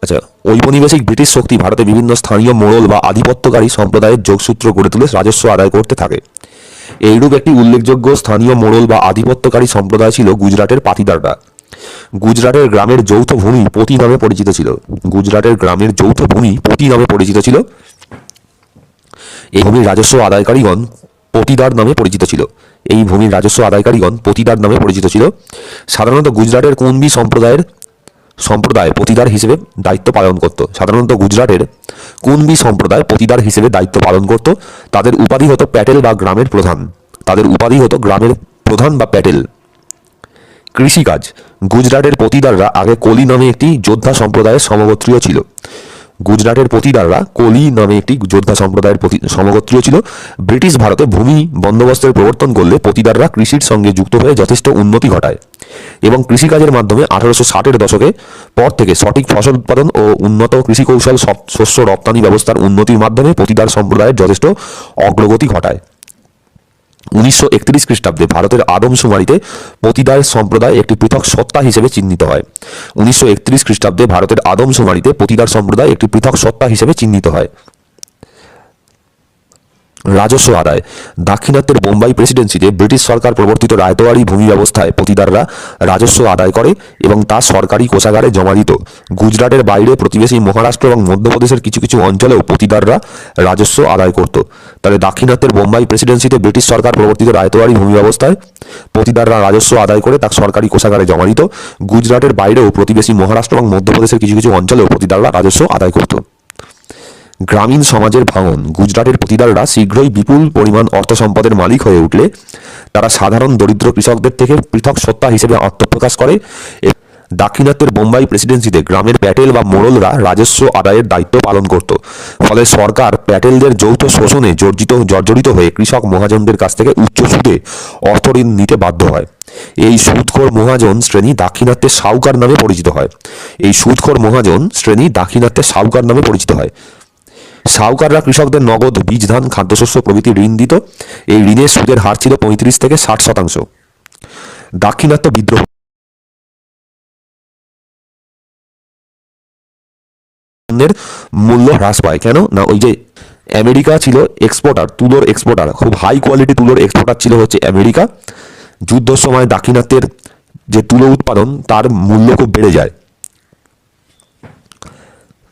আচ্ছা, ঔপনিবেশিক ব্রিটিশ শক্তি ভারতে বিভিন্ন স্থানীয় মোড়ল বা আধিপত্যকারী সম্প্রদায়ের যোগসূত্র গড়ে তুলে রাজস্ব আদায় করতে থাকে। এইরূপ একটি উল্লেখযোগ্য স্থানীয় মোড়ল বা আধিপত্যকারী সম্প্রদায় ছিল গুজরাটের পাতিদাররা। গুজরাটের গ্রামের যৌথ ভূমি পতি নামে পরিচিত ছিল। গুজরাটের গ্রামের যৌথ ভূমি পতি নামে পরিচিত ছিল। এই ভূমির রাজস্ব আদায়কারীগণ পতিদার নামে পরিচিত ছিল। এই ভূমির রাজস্ব আদায়কারীগণ পতিদার নামে পরিচিত ছিল। সাধারণত গুজরাটের কুনবি সম্প্রদায় পতিদার হিসেবে দায়িত্ব পালন করত। সাধারণত গুজরাটের কুনবি সম্প্রদায় পতিদার হিসেবে দায়িত্ব পালন করত। তাদের উপাধি হতো প্যাটেল বা গ্রামের প্রধান। তাদের উপাধি হতো গ্রামের প্রধান বা প্যাটেল। কৃষিকাজ। গুজরাটের পতিদাররা আগে কোলি নামে একটি যোদ্ধা সম্প্রদায়ের সমগোত্রীয় ছিল। গুজরাটের পতিদাররা কোলি নামে একটি যোদ্ধা সম্প্রদায়ের সমগোত্রীয় ছিল। ব্রিটিশ ভারতে ভূমি বন্দোবস্তের প্রবর্তন করলে পতিদাররা কৃষির সঙ্গে যুক্ত হয়ে যথেষ্ট উন্নতি ঘটায় এবং কৃষিকাজের মাধ্যমে 1860-এর দশকে পর থেকে সঠিক ফসল উৎপাদন ও উন্নত কৃষি কৌশল শস্য রপ্তানি ব্যবস্থার উন্নতির মাধ্যমে পতিদার সম্প্রদায়ের যথেষ্ট অগ্রগতি ঘটায়। 1931 খ্রিস্টাব্দে ভারতের আদমশুমারিতে পতিদার সম্প্রদায় একটি পৃথক সত্তা হিসেবে চিহ্নিত হয়। 1931 খ্রিস্টাব্দে ভারতের আদমশুমারিতে পতিদার সম্প্রদায় একটি পৃথক সত্তা হিসেবে চিহ্নিত হয়। রাজস্ব আদায়। দাক্ষিণাত্যের বোম্বাই প্রেসিডেন্সিতে ব্রিটিশ সরকার প্রবর্তিত রায়তওয়ারি ভূমি ব্যবস্থায় পতিদাররা রাজস্ব আদায় করে এবং তা সরকারি কোষাগারে জমা দিত। গুজরাটের বাইরে প্রতিবেশী মহারাষ্ট্র এবং মধ্যপ্রদেশের কিছু কিছু অঞ্চলেও পতিদাররা রাজস্ব আদায় করত। তাহলে দাক্ষিণাত্যের বোম্বাই প্রেসিডেন্সিতে ব্রিটিশ সরকার প্রবর্তিত রায়তওয়ারি ভূমি ব্যবস্থায় পতিদাররা রাজস্ব আদায় করে তা সরকারি কোষাগারে জমা দিত। গুজরাটের বাইরেও প্রতিবেশী মহারাষ্ট্র এবং মধ্যপ্রদেশের কিছু কিছু অঞ্চলেও পতিদাররা রাজস্ব আদায় করত। গ্রামীণ সমাজের ভাঙন। গুজরাটের পতিদাররা শীঘ্রই বিপুল পরিমাণ অর্থ সম্পদের মালিক হয়ে উঠলে তারা সাধারণ দরিদ্র কৃষকদের থেকে পৃথক সত্তা হিসেবে আত্মপ্রকাশ করে। দাক্ষিণাত্যের বোম্বাই প্রেসিডেন্সিতে গ্রামের প্যাটেল বা মোড়লরা রাজস্ব আদায়ের দায়িত্ব পালন করত। ফলে সরকার প্যাটেলদের যৌথ শোষণে জর্জরিত হয়ে কৃষক মহাজনদের কাছ থেকে উচ্চ সুদে অর্থ ঋণ নিতে বাধ্য হয়। এই সুদখোর মহাজন শ্রেণী দাক্ষিণাত্যের সাহুকার নামে পরিচিত হয়। এই সুদখোর মহাজন শ্রেণী দাক্ষিণাত্যের সাহুকার নামে পরিচিত হয়। সাহুকাররা কৃষকদের নগদ বীজ, ধান, খাদ্যশস্য প্রভৃতি ঋণ দিত। এই ঋণের সুদের হার ছিল 35 থেকে 60%। দাক্ষিণাত্য বিদ্রোহ। মূল্য হ্রাস পায় কেন না, ওই যে আমেরিকা ছিল এক্সপোর্টার, তুলোর এক্সপোর্টার, খুব হাই কোয়ালিটি তুলোর এক্সপোর্টার ছিল হচ্ছে আমেরিকা। যুদ্ধের সময় দাক্ষিণাত্যের যে তুলো উৎপাদন তার মূল্য খুব বেড়ে যায়।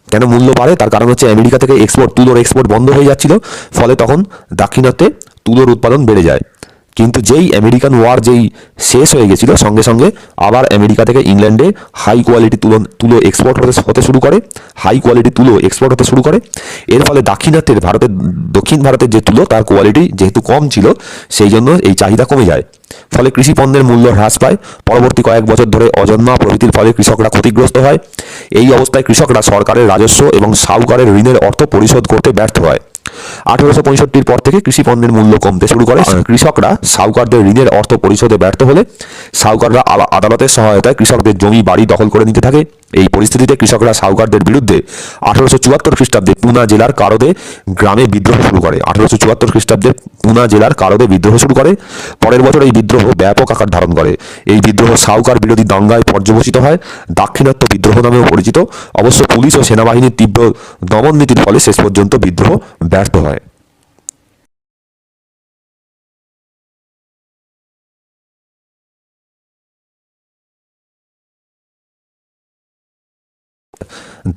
কেন মূল্য বাড়ে? তার কারণ হচ্ছে আমেরিকা থেকে তুলোর এক্সপোর্ট বন্ধ হয়ে যাচ্ছিল, ফলে তখন দাক্ষিণাত্যে তুলোর উৎপাদন বেড়ে যায়। কিন্তু যেই আমেরিকান ওয়ার শেষ হয়ে গেছিল, সঙ্গে সঙ্গে আবার আমেরিকা থেকে ইংল্যান্ডে হাই কোয়ালিটি তুলো এক্সপোর্ট হতে শুরু করে। এর ফলে দক্ষিণ ভারতের যে তুলো তার কোয়ালিটি যেহেতু কম ছিল, সেই জন্য এই চাহিদা কমে যায়। ফলে কৃষি পণ্যের মূল্য হ্রাস পায়। পরবর্তী কয়েক বছর ধরে অজন্মা প্রভৃতির ফলে কৃষকরা ক্ষতিগ্রস্ত হয়। এই অবস্থায় কৃষকরা সরকারের রাজস্ব এবং সাহুকারের ঋণের অর্থ পরিশোধ করতে ব্যর্থ হয়। 1865-র পর থেকে কৃষি পণ্যের মূল্য কমতে শুরু করে। কৃষকরা সাহুকারদের ঋণের অর্থ পরিশোধে ব্যর্থ হলে সাহুকাররা আদালতের সহায়তায় কৃষকদের জমি বাড়ি দখল করে নিতে থাকে। এই পরিস্থিতিতে কৃষকরা সাহুকারদের বিরুদ্ধে 1874 খ্রিস্টাব্দে পুনা জেলার কারদে গ্রামে বিদ্রোহ শুরু করে। 1874 খ্রিস্টাব্দে পুনা জেলার কারদে বিদ্রোহ শুরু করে। পরের বছর এই বিদ্রোহ ব্যাপক আকার ধারণ করে। এই বিদ্রোহ সাহুকার বিরোধী দাঙ্গায় পর্যবসিত হয়, দাক্ষিণাত্য বিদ্রোহ নামেও পরিচিত। অবশ্য পুলিশ ও সেনাবাহিনীর তীব্র দমন নীতির ফলে শেষ পর্যন্ত বিদ্রোহ ব্যর্থ হয়।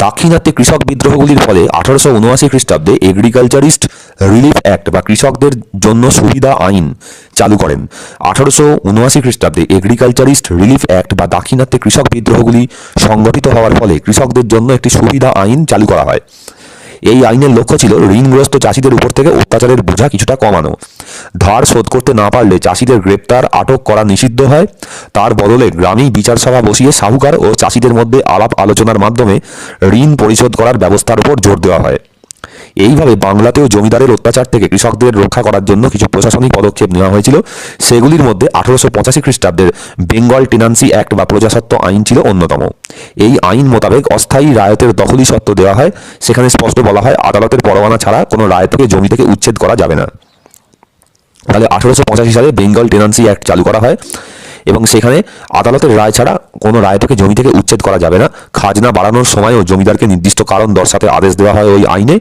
দাক্ষিণাত্যে কৃষক বিদ্রোহগুলির ফলে 1879 খ্রিস্টাব্দে এগ্রিকালচারিস্ট রিলিফ অ্যাক্ট বা কৃষকদের জন্য সুবিধা আইন চালু করেন। 1879 খ্রিস্টাব্দে এগ্রিকালচারিস্ট রিলিফ অ্যাক্ট বা দাক্ষিণাত্যে কৃষক বিদ্রোহগুলি সংগঠিত হওয়ার ফলে কৃষকদের জন্য একটি সুবিধা আইন চালু করা হয়। এই আইনের লক্ষ্য ছিল ঋণগ্রস্ত চাষিদের উপর থেকে অত্যাচারের বোঝা কিছুটা কমানো। ধার শোধ করতে না পারলে চাষিদের গ্রেপ্তার, আটক করা নিষিদ্ধ হয়। তার বদলে গ্রামেই বিচার সভা বসিয়ে সাহুকার ও চাষিদের মধ্যে আলাপ আলোচনার মাধ্যমে ঋণ পরিশোধ করার ব্যবস্থার উপর জোর দেওয়া হয়। এইভাবে বাংলাতেও জমিদারের অত্যাচার থেকে কৃষকদের রক্ষা করার জন্য কিছু প্রশাসনিক পদক্ষেপ নেওয়া হয়েছিল। সেগুলির মধ্যে 1885 খ্রিস্টাব্দের বেঙ্গল টেনান্সি অ্যাক্ট বা প্রজাস্বত্ব আইন ছিল অন্যতম। এই আইন মোতাবেক অস্থায়ী রায়তের দখলি সত্ত্ব দেওয়া হয়। সেখানে স্পষ্ট বলা হয় আদালতের পরোয়ানা ছাড়া কোনো রায়তকে জমি থেকে উচ্ছেদ করা যাবে না। তাহলে 1885 সালে বেঙ্গল টেনান্সি অ্যাক্ট চালু করা হয়। এবং সেখানে আদালতের রায় ছাড়া কোনো রায়তকে জমি থেকে উচ্ছেদ করা যাবে না। খাজনা বাড়ানোর সময়ও জমিদারকে নির্দিষ্ট কারণ দর্শাতে আদেশ দেওয়া হয় ওই আইনে।